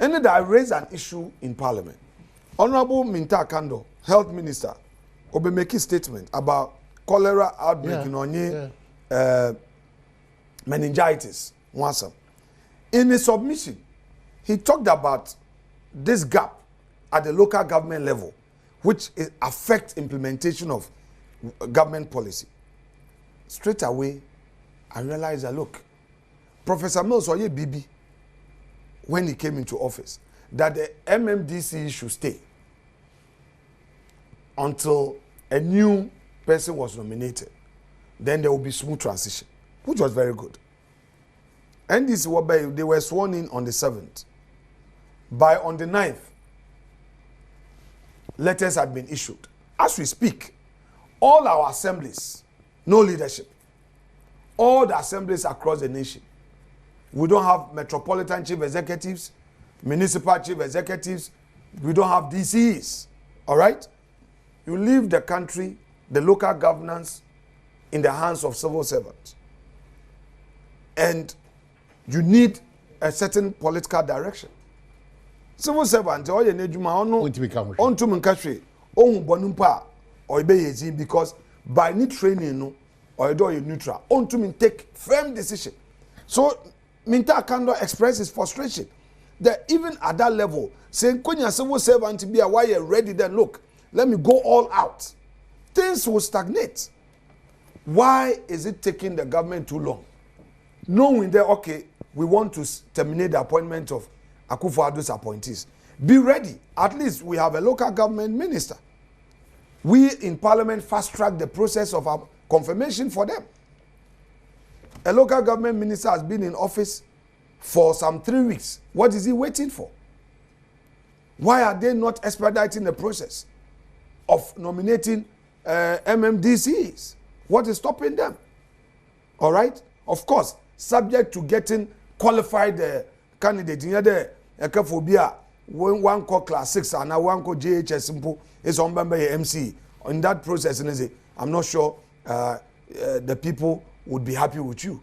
And then I raised an issue in Parliament. Honorable Minta Kando, Health Minister, will be making statement about cholera outbreak in meningitis. In his submission, he talked about this gap at the local government level, which affects implementation of government policy. Straight away, I realized that, look, Professor Mills Oye Bibi, when he came into office, that the MMDC should stay until a new person was nominated. Then there will be smooth transition, which was very good. And this they were sworn in on the 7th. By on the 9th, letters had been issued. As we speak, all our assemblies, no leadership. All the assemblies across the nation. We don't have metropolitan chief executives, municipal chief executives. We don't have DCs. All right? You leave the country, the local governance, in the hands of civil servants. And you need a certain political direction. Civil servants, all you need to because by need training, or you neutral, on take firm decision. So, Minta Kando express his frustration that even at that level, saying, Konya civil servant to be a why you're ready, then look, let me go all out. Things will stagnate. Why is it taking the government too long? Knowing that, okay, we want to terminate the appointment of Akufo-Addo's appointees. Be ready. At least we have a local government minister. We in Parliament fast-track the process of our confirmation for them. A local government minister has been in office for some 3 weeks. What is he waiting for? Why are they not expediting the process of nominating MMDCs? What is stopping them? All right? Of course, subject to getting qualified candidate. In the Ekaphobia, one call class 6 and one call JHS simple is on MC. In that process, I'm not sure the people would be happy with you.